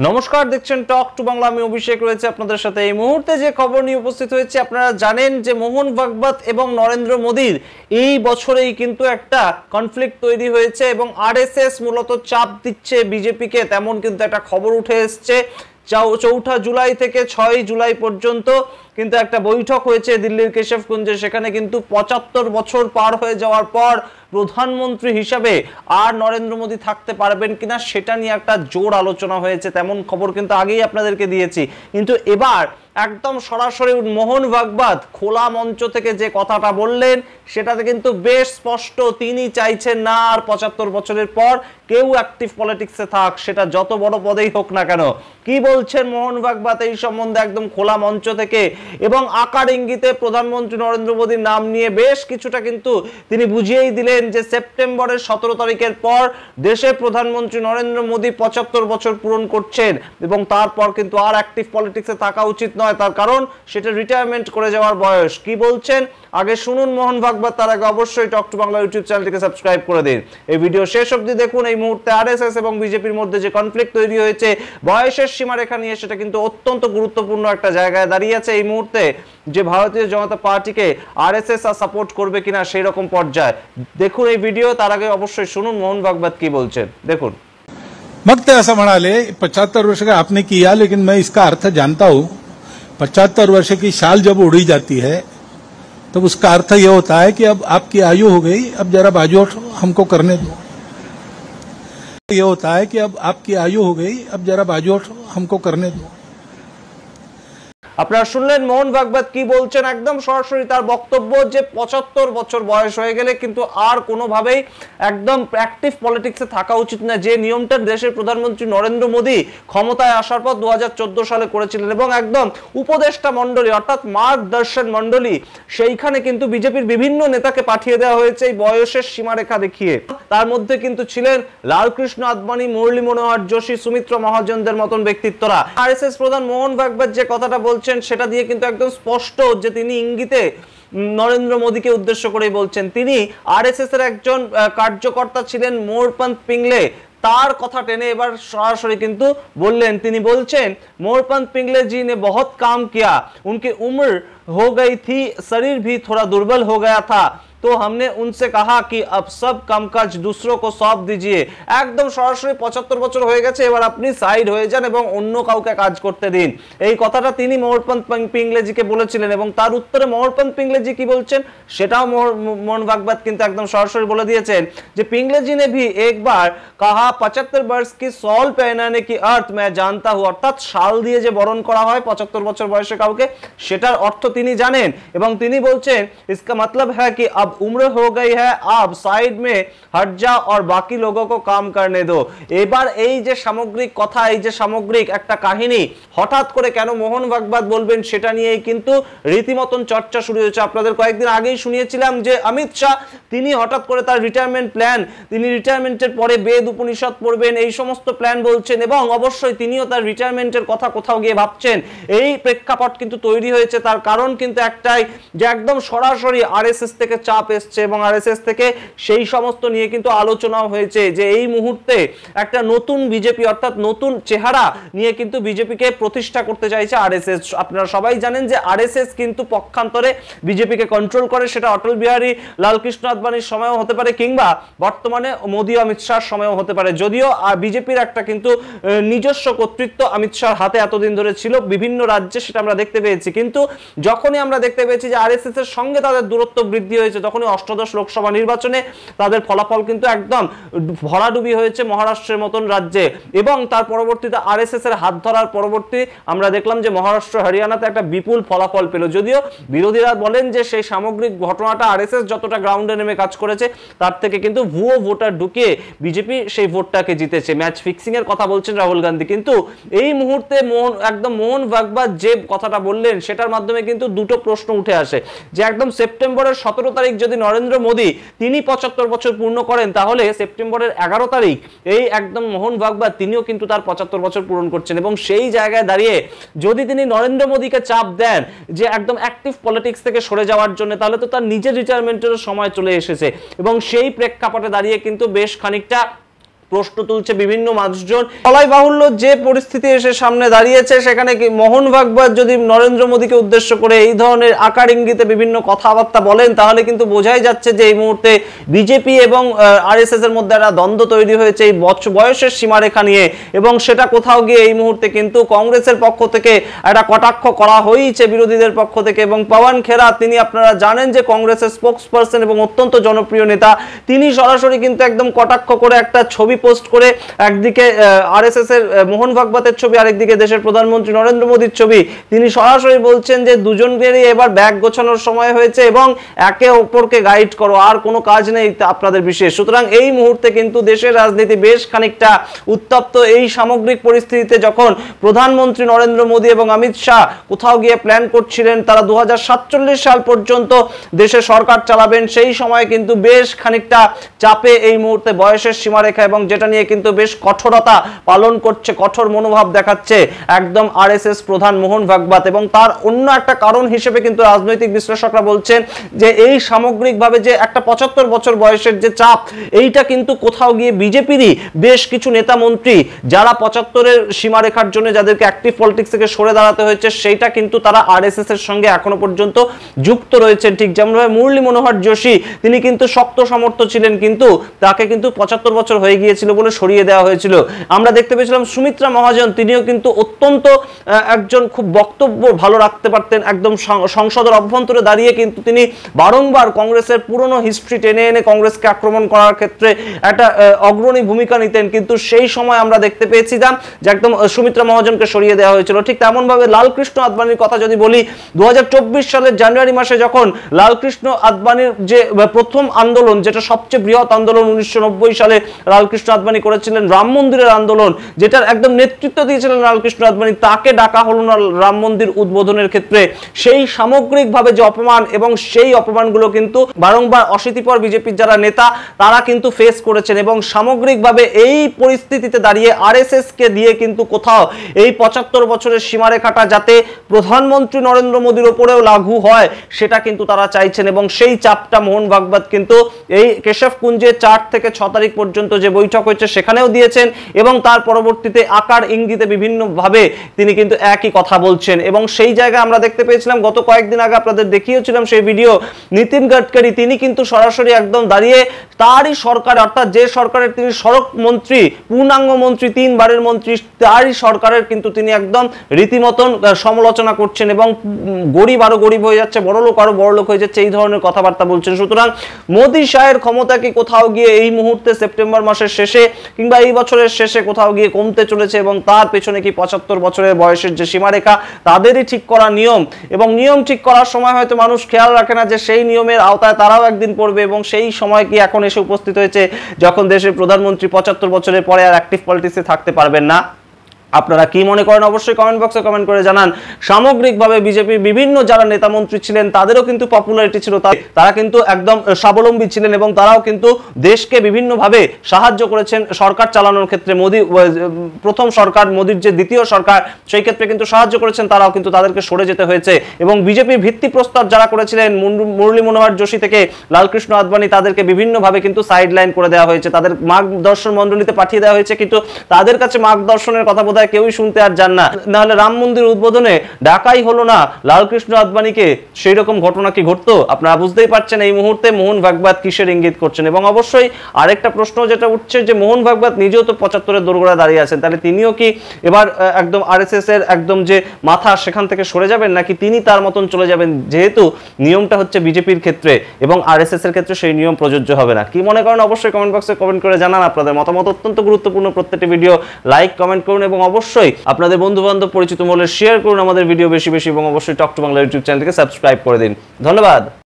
নমস্কার, দেখছেন talk to Bangla. আমি অভিষেক রয়েছে আপনাদের সাথে। এই মুহূর্তে যে খবর নিয়ে উপস্থিত হয়েছে, আপনারা জানেন যে মোহন ভাগবত এবং নরেন্দ্র মোদীর এই বছরেই কিন্তু একটা কনফ্লিক্ট তৈরি হয়েছে এবং আরএসএস মূলত চাপ দিচ্ছে বিজেপিকে, তেমন কিন্তু একটা খবর উঠে এসছে। 4 জুলাই থেকে 6 জুলাই পর্যন্ত কিন্তু একটা বৈঠক হয়েছে দিল্লির কেশবকুঞ্জে। সেখানে কিন্তু 75 বছর পার হয়ে যাওয়ার পর প্রধানমন্ত্রী হিসাবে আর নরেন্দ্র মোদী থাকতে পারবেন কিনা সেটা নিয়ে একটা জোর আলোচনা হয়েছে, তেমন খবর কিন্তু আগেই আপনাদেরকে দিয়েছি। কিন্তু এবার একদম সরাসরি মোহন ভাগবত খোলা মঞ্চ থেকে যে কথাটা বললেন সেটাতে কিন্তু বেশ স্পষ্ট, তিনি চাইছেন না আর 75 বছরের পর কেউ অ্যাক্টিভ পলিটিক্সে থাক, সেটা যত বড় পদেই হোক না কেন। কি বলছেন মোহন ভাগবত এই সম্বন্ধে একদম খোলা মঞ্চ থেকে, এবং আকার ইঙ্গিতে প্রধানমন্ত্রী নরেন্দ্র মোদীর নাম নিয়ে বেশ কিছুটা কিন্তু তিনি বুঝিয়েই দিলেন যে সেপ্টেম্বরের 17 তারিখের পর দেশের প্রধানমন্ত্রী নরেন্দ্র মোদী 75 বছর পূরণ করছেন এবং তারপর কিন্তু আর অ্যাক্টিভ পলিটিক্সে থাকা উচিত নয়, তার কারণ সেটা রিটায়ারমেন্ট করে যাওয়ার বয়স। কি বলছেন আগে শুনুন মোহন ভাগবত, তার আগে অবশ্যই টক টু বাংলা ইউটিউব চ্যানেলটিকে সাবস্ক্রাইব করে দিন। এই ভিডিও শেষ অবধি দেখুন। এই মুহূর্তে আরএসএস এবং বিজেপির মধ্যে যে কনফ্লিক্ট তৈরি হয়েছে বয়সের সীমারেখা নিয়ে, সেটা কিন্তু অত্যন্ত গুরুত্বপূর্ণ একটা জায়গায় দাঁড়িয়ে আছে এই মুহূর্তে, যে ভারতীয় জনতা পার্টিকে আরএসএস সাপোর্ট করবে কিনা সেই রকম পর্যায়ে। দেখুন এই ভিডিও, তার আগে অবশ্যই শুনুন মোহন भागवत की बोलছেন। দেখুন, मग ते असं म्हणाले 75 वर्ष का आपने किया, लेकिन मैं इसका अर्थ जानता हूं। 75 वर्ष की शाल जब उड़ी जाती है तो उसका अर्थ यह होता है कि अब आपकी आयु हो गई, अब जरा बाजू हमको करने दो। ये होता है कि अब आपकी आयु हो गई, अब जरा बाजू हमको करने दो। আপনারা শুনলেন মোহন ভাগবত কি বলছেন, একদম সরাসরি তার বক্তব্য যে 75 বছর বয়স হয়ে গেলে কিন্তু আর কোনোভাবেই একদম অ্যাক্টিভ পলিটিক্সে থাকা উচিত না, যে নিয়মটা দেশের প্রধানমন্ত্রী নরেন্দ্র মোদী ক্ষমতায় আসার পর 2014 সালে করেছিলেন। এবং একদম উপদেষ্টা মণ্ডলী অর্থাৎ মার্গদর্শন মণ্ডলী, সেইখানে কিন্তু বিজেপির বিভিন্ন নেতাকে পাঠিয়ে দেওয়া হয়েছে এই বয়সের সীমারেখা দেখিয়ে। তার মধ্যে কিন্তু ছিলেন লালকৃষ্ণ আদবানি, মুরলী মনোহর যোশী, সুমিত্রা মহাজনদের মতন ব্যক্তিত্বরা। আরএসএস প্রধান মোহন ভাগবত যে কথাটা বলছেন সেটা দিয়ে কিন্তু একদম স্পষ্ট যে তিনি ইঙ্গিতে নরেন্দ্র মোদীকে উদ্দেশ্য করেই বলছেন। তিনি আরএসএস এর একজন কার্যকর্তা ছিলেন মোরপন্ত পিংলে, তার কথা টেনে এবার সরাসরি কিন্তু বললেন। তিনি বলছেন मोरपंत पिंगले जी ने बहुत काम किया, उनकी उम्र हो गई थी, शरीर भी थोड़ा दुर्बल हो गया था, तो हमने उनसे कहा कि अब सब कामकाज दूसरों को सौंप दीजिए। एकदम সরাসরি 75 বছর হয়ে গেছে, এবার আপনি সাইড হয়ে যান এবং অন্য কাউকে কাজ করতে দিন। এই কথাটা তিনি मोरपंत पिंगले जी কে বলেছিলেন এবং তার উত্তরে मोरपंत पिंगले जी কি বলছেন সেটাও মোহন ভাগবত কিন্তু একদম সরাসরি বলে দিয়েছেন যে पिंगले जी ने भी एक बार कहा 75 वर्ष की शॉल पहनाने की अर्थ मैं जानता हूं, অর্থাৎ শাল দিয়ে যে বরণ করা হয় 75 বছর বয়সে কাউকে, সেটার অর্থ তিনি জানেন। এবং তিনি বলছেন इसका मतलब है कि अब उम्र हो गई है, आप साइड में हट जा और बाकी लोगों को काम करने दो। এবার এই যে সামগ্রিক কথা, এই যে সামগ্রিক একটা কাহিনী হঠাৎ করে কেন মোহন ভাগবত বলবেন সেটা নিয়েই কিন্তু রীতিমতন চর্চা শুরু হয়েছে। আপনাদের কয়েকদিন আগেই শুনিয়েছিলাম যে অমিত শাহ তিনি হঠাৎ করে তার রিটায়ারমেন্ট প্ল্যান, তিনি রিটায়ারমেন্টের পরে বেদ উপনিষদ পড়বেন, এই সমস্ত প্ল্যান বলছেন এবং অবশ্যই তিনিও তার রিটায়ারমেন্টের কথা কোথাও গিয়ে ভাবছেন। এই প্রেক্ষাপট কিন্তু তৈরি হয়েছে, তার কারণ কিন্তু একটাই যে একদম সরাসরি আরএসএস থেকে চাপ এসছে এবং আরএসএস থেকে সেই সমস্ত নিয়ে কিন্তু আলোচনাও হয়েছে যে এই মুহূর্তে একটা নতুন বিজেপি অর্থাৎ নতুন চেহারা নিয়ে কিন্তু বিজেপিকে প্রতিষ্ঠা করতে চাইছে আরএসএস। আপনারা সবাই জানেন যে আরএসএস কিন্তু পক্ষান্তরে বিজেপিকে কন্ট্রোল করে, সেটা অটল বিহারী লালকৃষ্ণ আদবানির সময়ও হতে পারে কিংবা বর্তমানে মোদী অমিত শাহর সময়ও হতে পারে। যদিও বিজেপির একটা কিন্তু নিজস্ব কর্তৃত্ব অমিত শাহর হাতে এতদিন ধরে ছিল বিভিন্ন রাজ্যে, সেটা আমরা দেখতে পেয়েছি। কিন্তু যখনই আমরা দেখতে পেয়েছি যে আরএসএস এর সঙ্গে তাদের দূরত্ব বৃদ্ধি হয়েছে, তখনই 18 লোকসভা নির্বাচনে তাদের ফলাফল কিন্তু একদম ভরাডুবি হয়েছে মহারাষ্ট্রের মতন রাজ্যে। এবং তার পরবর্তীতে আরএসএস এর হাত ধরার পরবর্তী আমরা দেখলাম যে মহারাষ্ট্র, হরিয়ানাতে একটা বিপুল ফলাফল পেল। যদিও বিরোধীরা বলেন যে সেই সামগ্রিক ঘটনাটা আরএসএস যতটা গ্রাউন্ডে নেমে কাজ করেছে তার থেকে কিন্তু ভুয়ো ভোটার ঢুকিয়ে বিজেপি সেই ভোটটাকে জিতেছে। ম্যাচ ফিক্সিং এর কথা বলছেন রাহুল গান্ধী। কিন্তু এই মুহূর্তে মোহন ভাগবত যে কথাটা বললেন সেটার মাধ্যমে কিন্তু দুটো প্রশ্ন উঠে আসে যে একদম সেপ্টেম্বরের 17 তারিখ যদি নরেন্দ্র মোদী তিনি 75 বছর পূর্ণ করেন, তাহলে সেপ্টেম্বরের 11 তারিখ এই একদম মোহন ভাগবত তিনিও কিন্তু তার 75 বছর পূরণ করছেন। এবং সেই জায়গায় দাঁড়িয়ে যদি তিনি নরেন্দ্র মোদীকে চাপ দেন যে একদম অ্যাক্টিভ পলিটিক্স থেকে সরে যাওয়ার জন্য, তাহলে তো তার নিজের রিটায়ারমেন্টের সময় চলে এসেছে। এবং সেই প্রেক্ষাপটে দাঁড়িয়ে কিন্তু বেশ খানিকটা প্রশ্ন তুলছে বিভিন্ন মানুষজন। বলাই বাহুল্য যে পরিস্থিতি এসে সামনে দাঁড়িয়েছে, সেখানে কি মোহন ভাগবত যদি নরেন্দ্র মোদীকে উদ্দেশ্য করে এই ধরনের আকার ইঙ্গিতে বিভিন্ন কথাবার্তা বলেন, তাহলে কিন্তু বোঝাই যাচ্ছে যে এই মুহূর্তে বিজেপি এবং আরএসএস এর মধ্যে একটা দ্বন্দ্ব তৈরি হয়েছে এই বয়সের সীমারেখা নিয়ে, এবং সেটা কোথাও গিয়ে এই মুহূর্তে কিন্তু কংগ্রেসের পক্ষ থেকে একটা কটাক্ষ করা হয়েছে বিরোধীদের পক্ষ থেকে। এবং পবন খেরা, তিনি আপনারা জানেন যে কংগ্রেসের স্পোকসপারসন এবং অত্যন্ত জনপ্রিয় নেতা, তিনি সরাসরি কিন্তু একদম কটাক্ষ করে একটা ছবি পোস্ট করে, একদিকে আরএসএস এর মোহন ভাগবতের ছবি, আরেকদিকে দেশের প্রধানমন্ত্রী নরেন্দ্র মোদীর ছবি, তিনি সরাসরি বলছেন যে দুজনেরই এবার ব্যাগ গোছানোর সময় হয়েছে এবং একে অপরকে গাইড করো, আর কোনো কাজ নেই আপনাদের বিশেষ। সুতরাং এই মুহূর্তে কিন্তু দেশের রাজনীতি বেশ খানিকটা উত্তপ্ত। এই সামগ্রিক পরিস্থিতিতে যখন প্রধানমন্ত্রী নরেন্দ্র মোদী এবং অমিত শাহ কোথাও গিয়ে প্ল্যান করছিলেন তারা 2047 সাল পর্যন্ত দেশে সরকার চালাবেন, সেই সময় কিন্তু বেশ খানিকটা চাপে এই মুহূর্তে বয়সের সীমারেখা, এবং যেটা নিয়ে কিন্তু বেশ কঠোরতা পালন করছে, কঠোর মনোভাব দেখাচ্ছে একদম আরএসএস প্রধান মোহন ভাগবত। এবং তার অন্য একটা কারণ হিসেবে কিন্তু রাজনৈতিক বিশ্লেষকরা বলছেন যে এই সামগ্রিকভাবে যে একটা 75 বছর বয়সের যে চাপ, এইটা কিন্তু কোথাও গিয়ে বিজেপিরই বেশ কিছু নেতা মন্ত্রী যারা 75-এর সীমারেখার জন্য যাদেরকে অ্যাক্টিভ পলিটিক্স থেকে সরে দাঁড়াতে হয়েছে, সেইটা কিন্তু তারা আরএসএস এর সঙ্গে এখনো পর্যন্ত যুক্ত রয়েছেন। ঠিক যেমনভাবে মুরলী মনোহর যোশী, তিনি কিন্তু শক্ত সমর্থক ছিলেন, কিন্তু তাকে কিন্তু 75 বছর হয়ে গিয়েছিল বলে সরিয়ে দেওয়া হয়েছিল। আমরা দেখতে পেয়েছিলাম সুমিত্রা মহাজন, তিনিও কিন্তু অত্যন্ত একজন খুব বক্তব্য ভালো রাখতে পারতেন, একদম সংসদের অভ্যন্তরে দাঁড়িয়ে কিন্তু তিনি বারংবার কংগ্রেসের পুরনো হিস্ট্রি টেনে এনে কংগ্রেসকে আক্রমণ করার ক্ষেত্রে একটা অগ্রণী ভূমিকা নিতেন, কিন্তু সেই সময় আমরা দেখতে পেয়েছিলাম যে একদম সুমিত্রা মহাজনকে সরিয়ে দেওয়া হয়েছিল। ঠিক তেমন ভাবে লালকৃষ্ণ আদবানির কথা যদি বলি, 2024 সালের জানুয়ারি মাসে যখন লালকৃষ্ণ আদবানির যে প্রথম আন্দোলন, যেটা সবচেয়ে বৃহৎ আন্দোলন 1990 সালে লালকৃষ্ণ আদবানি করেছিলেন, রাম মন্দিরের আন্দোলন, যেটার একদম নেতৃত্ব দিয়েছিলেন লালকৃষ্ণ আদবানি, তাকে ডাকা হলো না রাম মন্দির উদ্বোধনের ক্ষেত্রে। সেই সামগ্রিকভাবে যে অপমান, এবং সেই অপমানগুলো কিন্তু বারংবার অশীতিপর বিজেপির যারা নেতা তারা কিন্তু ফেস করেছেন। এবং সামগ্রিকভাবে এই পরিস্থিতিতে দাঁড়িয়ে আরএসএস কে দিয়ে কিন্তু কোথাও এই 75 বছরের সীমারেখাটা যাতে প্রধানমন্ত্রী নরেন্দ্র মোদীর উপরেও লাগু হয়, সেটা কিন্তু তারা চাইছেন। এবং সেই চাপটা মোহন ভাগবত কিন্তু এই কেশব কুঞ্জে 4 থেকে 6 তারিখ পর্যন্ত যে বৈঠক হয়েছে সেখানেও দিয়েছেন, এবং তার পরবর্তীতে আকার ইঙ্গিতে বিভিন্নভাবে তিনি কিন্তু একই কথা বলছেন। এবং সেই জায়গায় আমরা দেখতে পেয়েছিলাম গত কয়েকদিন আগে আপনাদের দেখিয়েছিলাম সেই ভিডিও, নীতিন গডকরি তিনি কিন্তু সরাসরি একদম দাঁড়িয়ে তারই সরকার, অর্থাৎ যে সরকারের তিনি সড়ক মন্ত্রী, পূর্ণাঙ্গ মন্ত্রী, 3 বারের মন্ত্রী, তারই সরকারের কিন্তু তিনি একদম রীতিমতন সমালোচনা করছেন, এবং গরিব আরো গরিব হয়ে যাচ্ছে, বড় লোক আরো বড় লোক হয়ে যাচ্ছে, এই ধরনের কথাবার্তা বলছেন। সুতরাং মোদী শাহের ক্ষমতা কি কোথাও গিয়ে এই মুহূর্তে সেপ্টেম্বর মাসের শেষে কিংবা এই বছরের শেষে কোথাও গিয়ে কমতে চলেছে, এবং তার পেছনে কি 75 বছরের বয়সের যে সীমারেখা তাদেরই ঠিক করা নিয়ম, এবং নিয়ম ঠিক করার সময় হয়তো মানুষ খেয়াল রাখে না যে সেই নিয়মের আওতায় তারাও একদিন পড়বে, এবং সেই সময় কি এখন এসে উপস্থিত হয়েছে যখন দেশের প্রধানমন্ত্রী 75 বছরের পরে আর অ্যাক্টিভ পলিটিক্সে থাকতে পারবেন না। আপনারা কি মনে করেন অবশ্যই কমেন্ট বক্সে কমেন্ট করে জানান। সামগ্রিকভাবে বিজেপির বিভিন্ন যারা নেতা মন্ত্রী ছিলেন তাদেরও কিন্তু পপুলারিটি ছিল, তারা কিন্তু একদম স্বাবলম্বী ছিলেন, এবং তারাও কিন্তু দেশকে বিভিন্নভাবে সাহায্য করেছেন সরকার চালানোর ক্ষেত্রে। মোদী প্রথম সরকার, মোদীর যে দ্বিতীয় সরকার, সেই ক্ষেত্রে কিন্তু সাহায্য করেছেন, তারাও কিন্তু তাদেরকে সরে যেতে হয়েছে। এবং বিজেপির ভিত্তিপ্রস্তর যারা করেছিলেন মুরলী মনোহর যোশী থেকে লালকৃষ্ণ আদবানি, তাদেরকে বিভিন্নভাবে কিন্তু সাইড লাইন করে দেওয়া হয়েছে, তাদের মার্গদর্শন মন্ডলীতে পাঠিয়ে দেওয়া হয়েছে, কিন্তু তাদের কাছে মার্গদর্শনের কথা বোধহয় কেউই শুনতে আর যান না। নাহলে রাম মন্দির উদ্বোধনে ডাকাই হলো না লালকৃষ্ণ আদবানিকে, সেই রকম ঘটনা কি ঘটতো? আপনারা বুঝতেই পারছেন এই মুহূর্তে মোহন ভাগবত কিসের ইঙ্গিত করছেন। এবং অবশ্যই আরেকটা প্রশ্ন যেটা উঠছে যে মোহন ভাগবত নিজেও তো 75-এর দোরগোড়ায় দাঁড়িয়ে আছেন, তাহলে তিনিও কি এবার একদম আরএসএস এর একদম যে মাথা সেখান থেকে সরে যাবেন, নাকি তিনি তার মতন চলে যাবেন? যেহেতু নিয়মটা হচ্ছে বিজেপির ক্ষেত্রে এবং আরএসএস এর ক্ষেত্রে সেই নিয়ম প্রযোজ্য হবে না। কি মনে করেন অবশ্যই কমেন্ট বক্সে কমেন্ট করে জানান। আপনাদের মতামত অত্যন্ত গুরুত্বপূর্ণ। প্রত্যেকটি ভিডিও লাইক কমেন্ট করুন, এবং অবশ্যই আপনাদের বন্ধু বান্ধব পরিচিত মহলে শেয়ার করুন আমাদের ভিডিও বেশি বেশি, এবং অবশ্যই টক টু বাংলা ইউটিউব চ্যানেলটিকে সাবস্ক্রাইব করে দিন। ধন্যবাদ।